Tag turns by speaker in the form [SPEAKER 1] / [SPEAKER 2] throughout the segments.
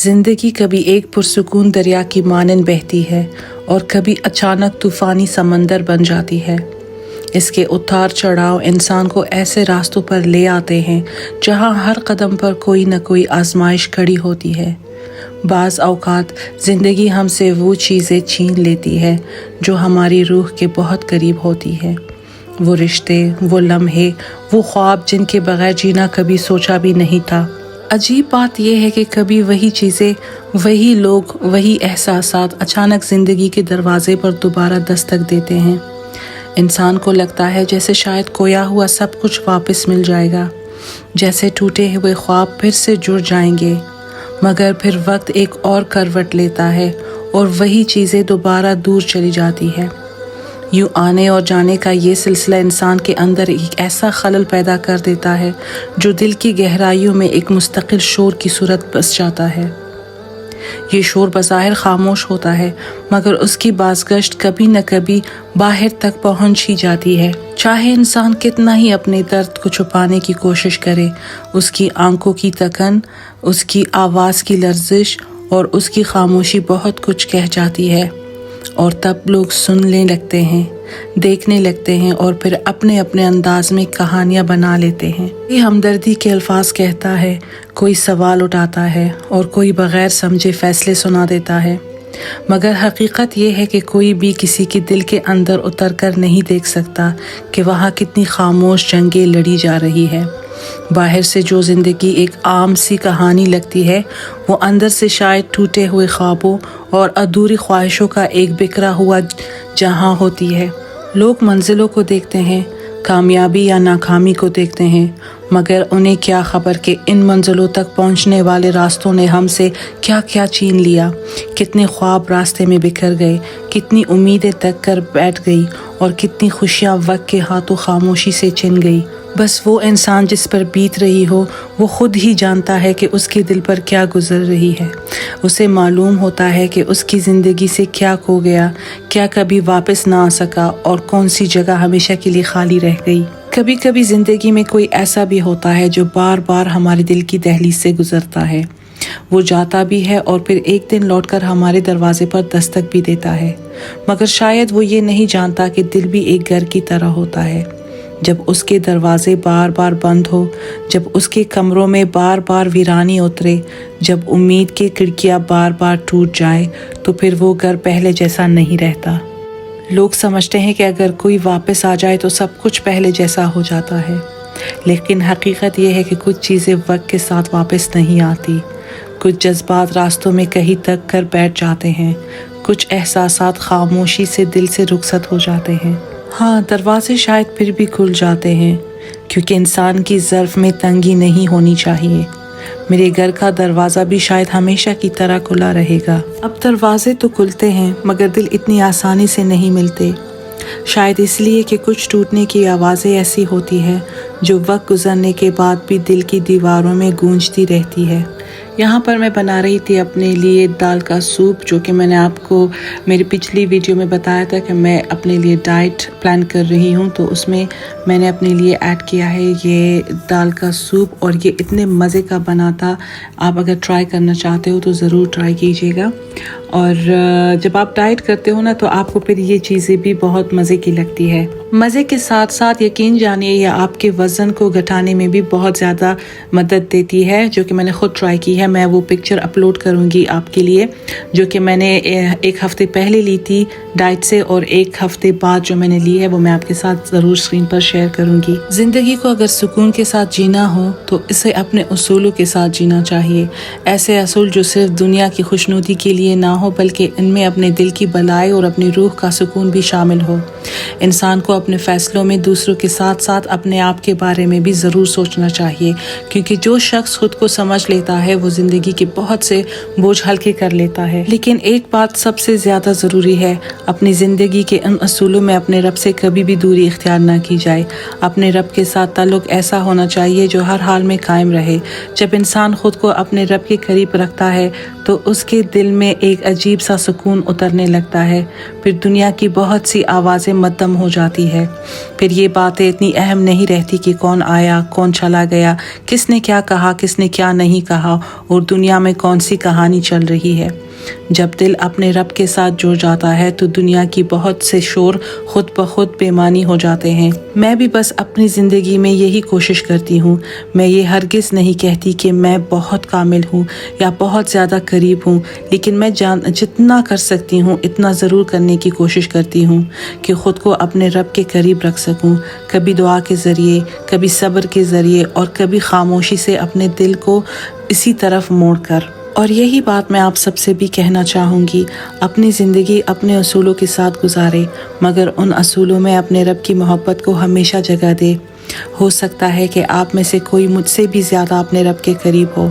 [SPEAKER 1] जिंदगी कभी एक पुरसुकून दरिया की मानन बहती है और कभी अचानक तूफानी समंदर बन जाती है। इसके उतार चढ़ाव इंसान को ऐसे रास्तों पर ले आते हैं जहां हर कदम पर कोई न कोई आजमाइश खड़ी होती है। बाज़ औक़ात ज़िंदगी हमसे वो चीज़ें छीन लेती है जो हमारी रूह के बहुत करीब होती है। वो रिश्ते, वो लम्हे, वो ख्वाब जिनके बगैर जीना कभी सोचा भी नहीं था। अजीब बात यह है कि कभी वही चीज़ें, वही लोग, वही एहसासात अचानक ज़िंदगी के दरवाज़े पर दोबारा दस्तक देते हैं। इंसान को लगता है जैसे शायद खोया हुआ सब कुछ वापस मिल जाएगा, जैसे टूटे हुए ख्वाब फिर से जुड़ जाएंगे। मगर फिर वक्त एक और करवट लेता है और वही चीज़ें दोबारा दूर चली जाती है। यूँ आने और जाने का ये सिलसिला इंसान के अंदर एक ऐसा खलल पैदा कर देता है जो दिल की गहराइयों में एक मुस्तकिल शोर की सूरत बस जाता है। ये शोर बज़ाहिर खामोश होता है मगर उसकी बाज़गश्त कभी न कभी बाहर तक पहुंच ही जाती है। चाहे इंसान कितना ही अपने दर्द को छुपाने की कोशिश करे, उसकी आंखों की तकन, उसकी आवाज़ की लर्जिश और उसकी खामोशी बहुत कुछ कह जाती है। और तब लोग सुनने लगते हैं, देखने लगते हैं और फिर अपने अपने अंदाज में कहानियाँ बना लेते हैं। कोई हमदर्दी के अल्फाज कहता है, कोई सवाल उठाता है और कोई बग़ैर समझे फ़ैसले सुना देता है। मगर हकीकत ये है कि कोई भी किसी के दिल के अंदर उतर कर नहीं देख सकता कि वहाँ कितनी खामोश जंगें लड़ी जा रही है। बाहर से जो ज़िंदगी एक आम सी कहानी लगती है, वो अंदर से शायद टूटे हुए ख्वाबों और अधूरी ख्वाहिशों का एक बिखरा हुआ जहां होती है। लोग मंजिलों को देखते हैं, कामयाबी या नाकामी को देखते हैं, मगर उन्हें क्या खबर कि इन मंजिलों तक पहुंचने वाले रास्तों ने हमसे क्या क्या छीन लिया। कितने ख्वाब रास्ते में बिखर गए, कितनी उम्मीदें तक कर बैठ गई और कितनी खुशियां वक्त के हाथों खामोशी से छिन गई। बस वो इंसान जिस पर बीत रही हो वो खुद ही जानता है कि उसके दिल पर क्या गुजर रही है। उसे मालूम होता है कि उसकी ज़िंदगी से क्या खो गया, क्या कभी वापस ना आ सका और कौन सी जगह हमेशा के लिए खाली रह गई। कभी कभी ज़िंदगी में कोई ऐसा भी होता है जो बार बार हमारे दिल की दहलीज से गुजरता है। वो जाता भी है और फिर एक दिन लौटकर हमारे दरवाजे पर दस्तक भी देता है, मगर शायद वो ये नहीं जानता कि दिल भी एक घर की तरह होता है। जब उसके दरवाजे बार बार बंद हो, जब उसके कमरों में बार बार वीरानी उतरे, जब उम्मीद की खिड़कियां बार बार टूट जाए, तो फिर वो घर पहले जैसा नहीं रहता। लोग समझते हैं कि अगर कोई वापस आ जाए तो सब कुछ पहले जैसा हो जाता है, लेकिन हकीकत ये है कि कुछ चीज़ें वक्त के साथ वापस नहीं आती। कुछ जज्बात रास्तों में कहीं तक कर बैठ जाते हैं, कुछ एहसासात खामोशी से दिल से रुखसत हो जाते हैं। हाँ, दरवाजे शायद फिर भी खुल जाते हैं, क्योंकि इंसान की ज़र्फ़ में तंगी नहीं होनी चाहिए। मेरे घर का दरवाज़ा भी शायद हमेशा की तरह खुला रहेगा। अब दरवाजे तो खुलते हैं मगर दिल इतनी आसानी से नहीं मिलते। शायद इसलिए कि कुछ टूटने की आवाज़ें ऐसी होती है जो वक्त गुजरने के बाद भी दिल की दीवारों में गूंजती रहती है। यहाँ पर मैं बना रही थी अपने लिए दाल का सूप, जो कि मैंने आपको मेरी पिछली वीडियो में बताया था कि मैं अपने लिए डाइट प्लान कर रही हूँ, तो उसमें मैंने अपने लिए ऐड किया है ये दाल का सूप और ये इतने मज़े का बना था। आप अगर ट्राई करना चाहते हो तो ज़रूर ट्राई कीजिएगा। और जब आप डाइट करते हो ना तो आपको फिर ये चीज़ें भी बहुत मज़े की लगती है। मज़े के साथ साथ यकीन जानिए ये आपके वज़न को घटाने में भी बहुत ज़्यादा मदद देती है, जो कि मैंने ख़ुद ट्राई की है। मैं वो पिक्चर अपलोड करूँगी आपके लिए, जो कि मैंने एक हफ़्ते पहले ली थी डाइट से और एक हफ़्ते बाद जो मैंने ली है वो मैं आपके साथ ज़रूर स्क्रीन पर शेयर करूँगी। ज़िंदगी को अगर सुकून के साथ जीना हो तो इसे अपने उसूलों के साथ जीना चाहिए। ऐसे असूल जो सिर्फ दुनिया की खुशनुदी के लिए ना हो बल्कि इनमें अपने दिल की भलाई और अपनी रूह का सुकून भी शामिल हो। इंसान को अपने फ़ैसलों में दूसरों के साथ साथ अपने आप के बारे में भी ज़रूर सोचना चाहिए, क्योंकि जो शख्स खुद को समझ लेता है वो ज़िंदगी के बहुत से बोझ हल्के कर लेता है। लेकिन एक बात सबसे ज़्यादा ज़रूरी है, अपनी ज़िंदगी के इन असूलों में अपने रब से कभी भी दूरी इख्तियार ना की जाए। अपने रब के साथ ताल्लुक़ ऐसा होना चाहिए जो हर हाल में कायम रहे। जब इंसान खुद को अपने रब के करीब रखता है तो उसके दिल में एक अजीब सा सुकून उतरने लगता है। फिर दुनिया की बहुत सी आवाज़ें मद्दम हो जाती है। फिर ये बातें इतनी अहम नहीं रहती कि कौन आया, कौन चला गया, किसने क्या कहा, किसने क्या नहीं कहा اور دنیا میں کون سی کہانی چل رہی ہے۔ جب دل اپنے رب کے ساتھ جڑ جاتا ہے تو دنیا کی بہت سے شور خود بخود بے معنی ہو جاتے ہیں۔ میں بھی بس اپنی زندگی میں یہی کوشش کرتی ہوں۔ میں یہ ہرگز نہیں کہتی کہ میں بہت کامل ہوں یا بہت زیادہ قریب ہوں، لیکن میں جتنا کر سکتی ہوں اتنا ضرور کرنے کی کوشش کرتی ہوں کہ خود کو اپنے رب کے قریب رکھ سکوں، کبھی دعا کے ذریعے، کبھی صبر کے ذریعے اور کبھی خاموشی سے اپنے دل کو اسی طرف موڑ کر۔ اور یہی بات میں آپ سب سے بھی کہنا چاہوں گی، اپنی زندگی اپنے اصولوں کے ساتھ گزارے، مگر ان اصولوں میں اپنے رب کی محبت کو ہمیشہ جگہ دے۔ ہو سکتا ہے کہ آپ میں سے کوئی مجھ سے بھی زیادہ اپنے رب کے قریب ہو،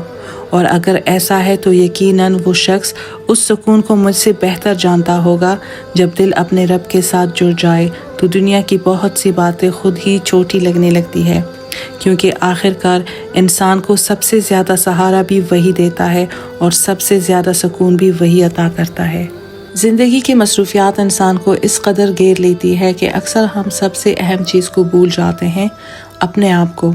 [SPEAKER 1] اور اگر ایسا ہے تو یقیناً وہ شخص اس سکون کو مجھ سے بہتر جانتا ہوگا۔ جب دل اپنے رب کے ساتھ جڑ جائے تو دنیا کی بہت سی باتیں خود ہی چھوٹی لگنے لگتی ہے، کیونکہ آخرکار انسان کو سب سے زیادہ سہارا بھی وہی دیتا ہے اور سب سے زیادہ سکون بھی وہی عطا کرتا ہے۔ زندگی کی مصروفیات انسان کو اس قدر گھیر لیتی ہے کہ اکثر ہم سب سے اہم چیز کو بھول جاتے ہیں، اپنے آپ کو۔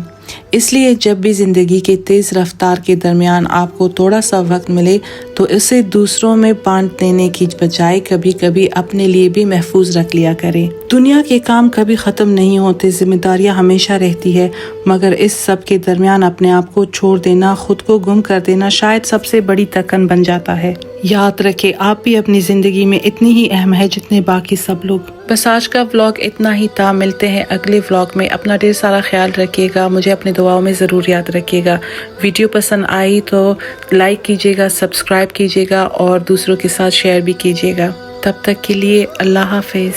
[SPEAKER 1] اس لیے جب بھی زندگی کے تیز رفتار کے درمیان آپ کو تھوڑا سا وقت ملے تو اسے دوسروں میں بانٹ دینے کی بجائے کبھی کبھی اپنے لیے بھی محفوظ رکھ لیا کریں۔ دنیا کے کام کبھی ختم نہیں ہوتے، ذمہ داریاں ہمیشہ رہتی ہے، مگر اس سب کے درمیان اپنے آپ کو چھوڑ دینا، خود کو گم کر دینا شاید سب سے بڑی تکن بن جاتا ہے۔ یاد رکھیں، آپ بھی اپنی زندگی میں اتنی ہی اہم ہے جتنے باقی سب لوگ۔ بس آج کا ولاگ اتنا ہی تھا، ملتے ہیں اگلے ولاگ میں۔ اپنا ڈھیر سارا خیال رکھیے گا، مجھے اپنے دعاؤں میں ضرور یاد رکھیے گا۔ ویڈیو پسند آئی تو لائک کیجیے گا، سبسکرائب کیجیے گا اور دوسروں کے ساتھ شیئر بھی کیجیے گا۔ تب تک کے لیے اللہ حافظ۔